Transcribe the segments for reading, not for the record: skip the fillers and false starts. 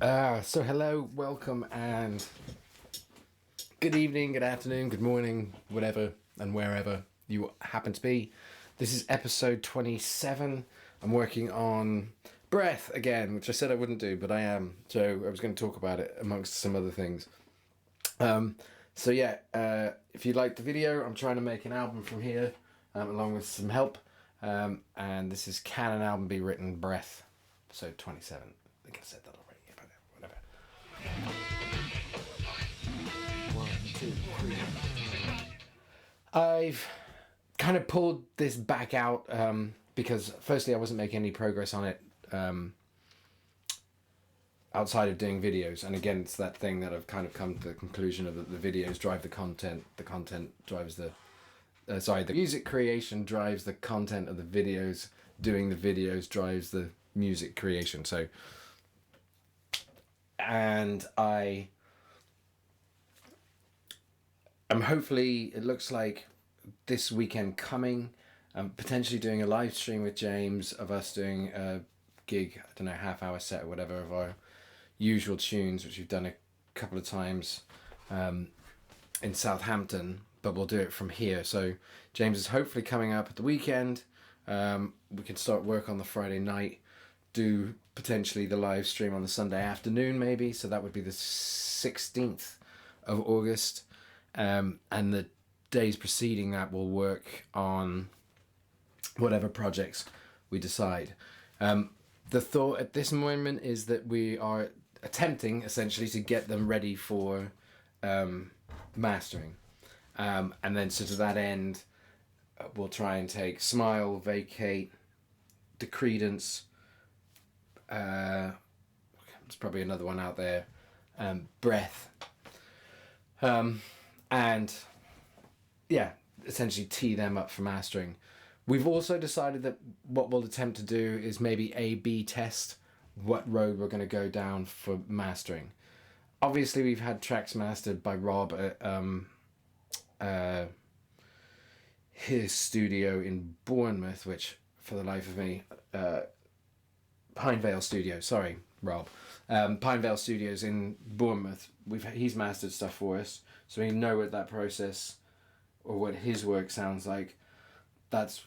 So hello, welcome, and good evening, good afternoon, good morning, whatever and wherever you happen to be. This is episode 27. I'm working on breath again, which I said I wouldn't do, but I am. So I was going to talk about it amongst some other things. Um, if you liked the video, I'm trying to make an album from here, along with some help. And this is Can an Album Be Written? Breath, episode 27. I think I said that already, but whatever. One, two, three. I've kind of pulled this back out because, firstly, I wasn't making any progress on it outside of doing videos. And again, it's that thing that I've kind of come to the conclusion of that the videos drive the content drives the music creation drives the content of the videos, doing the videos drives the music creation. So, and I'm hopefully, it looks like this weekend coming, I'm potentially doing a live stream with James of us doing a gig, I don't know, half-hour set or whatever of our usual tunes, which we've done a couple of times in Southampton, but we'll do it from here. So James is hopefully coming up at the weekend. We can start work on the Friday night, do potentially the live stream on the Sunday afternoon maybe, so that would be the 16th of August. And the days preceding that we'll work on whatever projects we decide. The thought at this moment is that we are attempting essentially to get them ready for mastering. And then so to that end, we'll try and take Smile, Vacate, Decredence, there's probably another one out there, Breath, and yeah, essentially tee them up for mastering. We've also decided that what we'll attempt to do is maybe A/B test what road we're going to go down for mastering. Obviously, we've had tracks mastered by Rob at his studio in Bournemouth, which, for the life of me, Pinevale Studio. Sorry, Rob. Pinevale Studios in Bournemouth. He's mastered stuff for us, so we know what that process or what his work sounds like. That's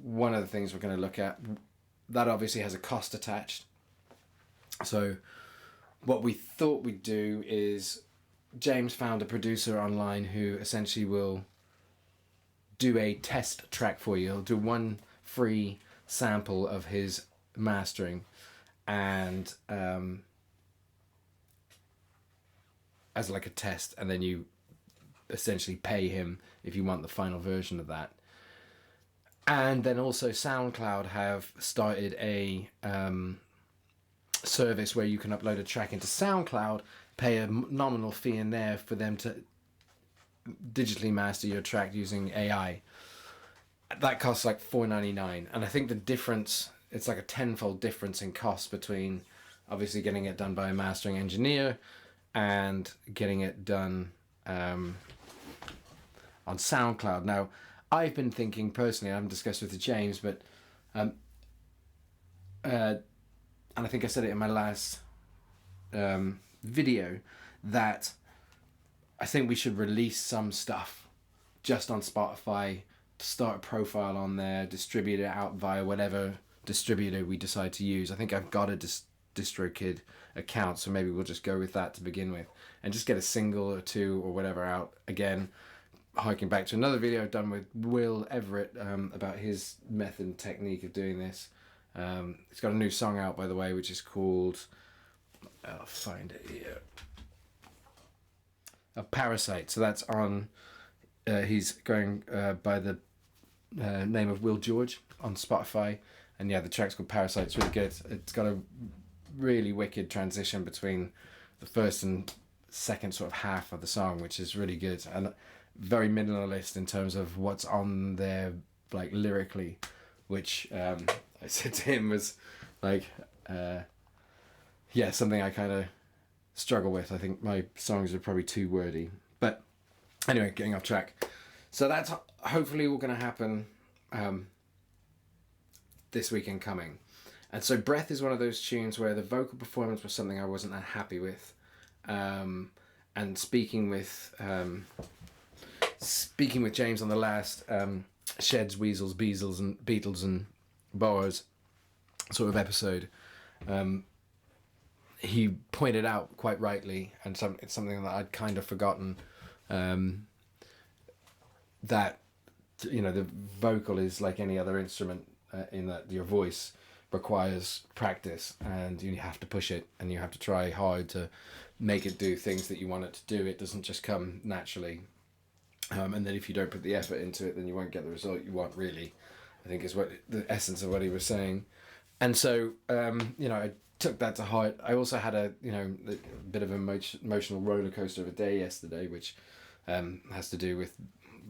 one of the things we're going to look at. That obviously has a cost attached. So what we thought we'd do is James found a producer online who essentially will do a test track for you. He'll do one free sample of his mastering, and as like a test, and then you essentially pay him if you want the final version of that. And then also SoundCloud have started a service where you can upload a track into SoundCloud, pay a nominal fee in there for them to digitally master your track using AI. That costs like $4.99, and I think the difference, it's like a tenfold difference in cost between obviously getting it done by a mastering engineer and getting it done on SoundCloud. Now, I've been thinking personally, I haven't discussed with James, but and I think I said it in my last video, that I think we should release some stuff just on Spotify, to start a profile on there, distribute it out via whatever distributor we decide to use. I think I've got a DistroKid account, so maybe we'll just go with that to begin with, and just get a single or two or whatever out. Again, harking back to another video I've done with Will Everett about his method and technique of doing this. He's got a new song out, by the way, which is called, I'll find it here, Parasite. So that's on, he's going by the name of Will George on Spotify, and yeah, the track's called Parasite. It's really good. It's got a really wicked transition between the first and second sort of half of the song, which is really good, and very minimalist in terms of what's on there, like lyrically, which I said to him was like something I kind of struggle with. I think my songs are probably too wordy, but anyway, getting off track. So that's hopefully all going to happen this weekend coming. And so Breath is one of those tunes where the vocal performance was something I wasn't that happy with. And speaking with James on the last Sheds, Weasels, Beatles and Boas sort of episode, he pointed out quite rightly, and it's something that I'd kind of forgotten, that the vocal is like any other instrument, in that your voice requires practice, and you have to push it, and you have to try hard to make it do things that you want it to do. It doesn't just come naturally, and then if you don't put the effort into it, then you won't get the result you want, really, I think is what the essence of what he was saying. And so I took that to heart. I also had a bit of an emotional roller coaster of a day yesterday, which has to do with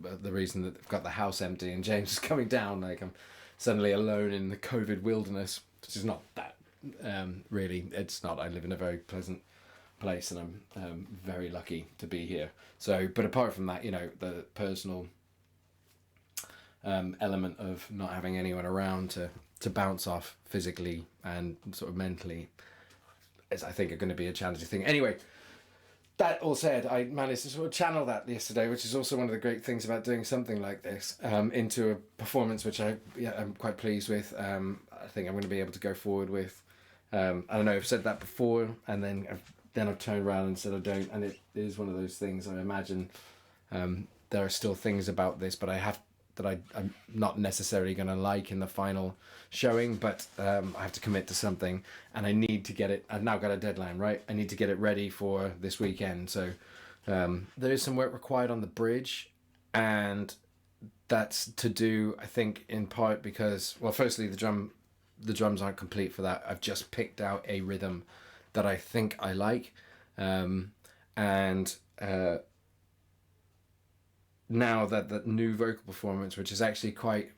the reason that I've got the house empty and James is coming down. Like, I'm suddenly alone in the COVID wilderness, which is not that, really. It's not. I live in a very pleasant place, and I'm very lucky to be here. So, but apart from that, the personal element of not having anyone around to bounce off physically and sort of mentally is, I think, are going to be a challenging thing. Anyway, that all said, I managed to sort of channel that yesterday, which is also one of the great things about doing something like this, into a performance which I'm quite pleased with. I think I'm going to be able to go forward with. I don't know, I've said that before, and then I've turned around and said I don't, and it is one of those things. I imagine there are still things about this, but I'm not necessarily going to like in the final showing, but I have to commit to something, and I need to get it. I've now got a deadline, right? I need to get it ready for this weekend. So there is some work required on the bridge, and that's to do, I think, in part because, well, firstly, the drums aren't complete for that. I've just picked out a rhythm that I think I like, and now that new vocal performance, which is actually quite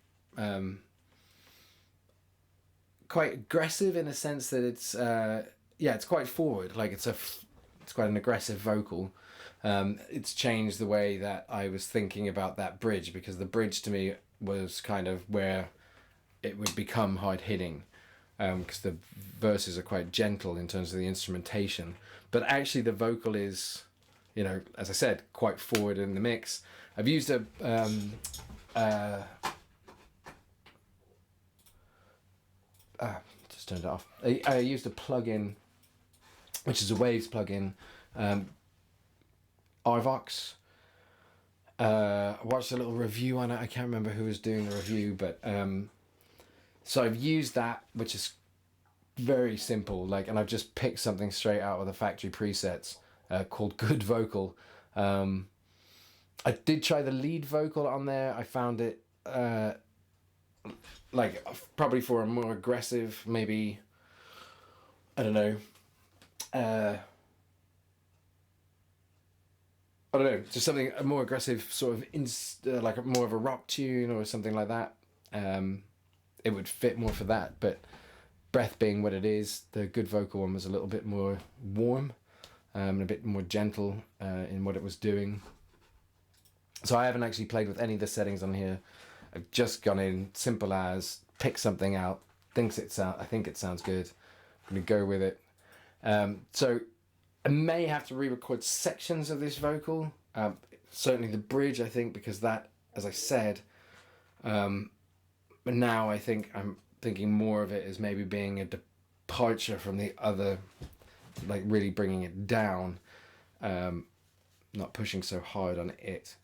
aggressive in a sense that it's quite forward. Like, it's quite an aggressive vocal. It's changed the way that I was thinking about that bridge, because the bridge to me was kind of where it would become hard hitting, because the verses are quite gentle in terms of the instrumentation, but actually the vocal is, as I said, quite forward in the mix. I've used just turned it off. I used a plugin, which is a Waves plugin, Arvox. I watched a little review on it. I can't remember who was doing the review, but so I've used that, which is very simple. And I've just picked something straight out of the factory presets, called Good Vocal. I did try the lead vocal on there. I found it probably for a more aggressive, maybe, I don't know, just something, a more aggressive sort of like more of a rock tune or something like that. It would fit more for that, but Breath being what it is, the Good Vocal one was a little bit more warm, and a bit more gentle in what it was doing. So I haven't actually played with any of the settings on here. I've just gone in, simple as, pick something out, I think it sounds good. I'm going to go with it. So I may have to re-record sections of this vocal. Certainly the bridge, I think, because that, as I said, but now I think I'm thinking more of it as maybe being a departure from the other, like really bringing it down, not pushing so hard on it.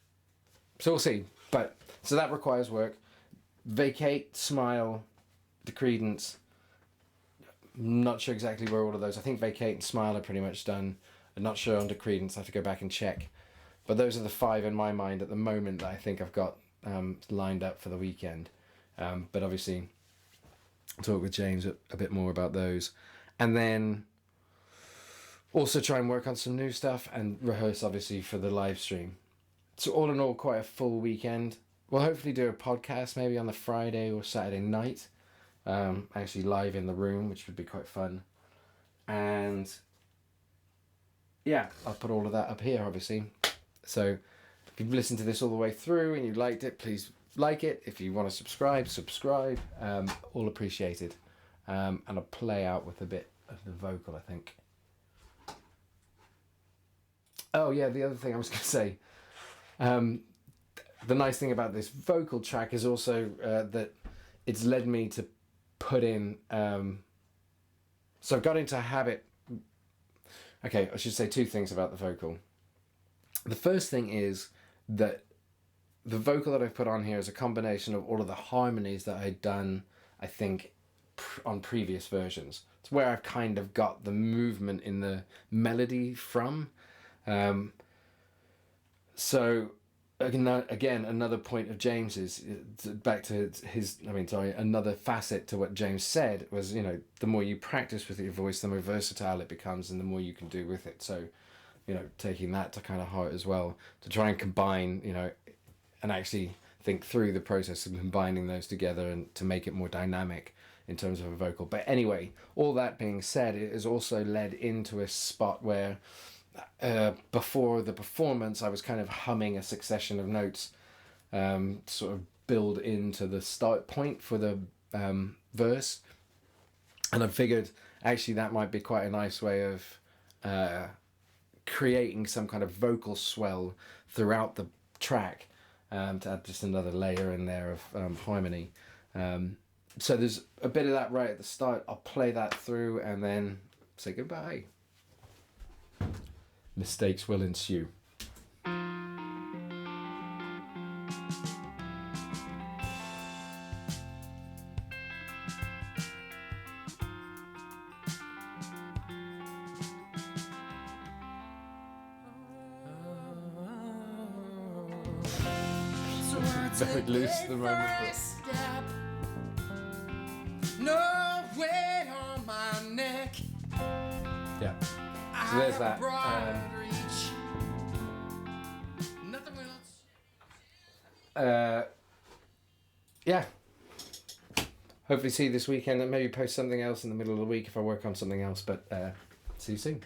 So we'll see. But so that requires work. Vacate, Smile, Decredence. Not sure exactly where all of those. I think Vacate and Smile are pretty much done. I'm not sure on Decredence. I have to go back and check. But those are the 5 in my mind at the moment that I think I've got lined up for the weekend. But obviously, I'll talk with James a bit more about those. And then also try and work on some new stuff and rehearse, obviously, for the live stream. So all in all, quite a full weekend. We'll hopefully do a podcast maybe on the Friday or Saturday night. Actually live in the room, which would be quite fun. And yeah, I'll put all of that up here, obviously. So if you've listened to this all the way through and you liked it, please like it. If you want to subscribe. All appreciated. and I'll play out with a bit of the vocal, I think. Oh yeah, the other thing I was going to say, the nice thing about this vocal track is also that it's led me to put in, so I've got into a habit. Okay, I should say two things about the vocal. The first thing is that the vocal that I've put on here is a combination of all of the harmonies that I'd done, I think, on previous versions. It's where I've kind of got the movement in the melody from. So again, another point of James's, back to his, another facet to what James said was, the more you practice with your voice, the more versatile it becomes and the more you can do with it. So, taking that to kind of heart as well, to try and combine, and actually think through the process of combining those together and to make it more dynamic in terms of a vocal. But anyway, all that being said, it has also led into a spot where before the performance I was kind of humming a succession of notes, sort of build into the start point for the verse, and I figured actually that might be quite a nice way of creating some kind of vocal swell throughout the track, to add just another layer in there of harmony. So there's a bit of that right at the start. I'll play that through and then say goodbye. Mistakes will ensue. Very loose the moment. No weight on my neck. Yeah. So there's that. Yeah. Hopefully see you this weekend and maybe post something else in the middle of the week if I work on something else. But see you soon.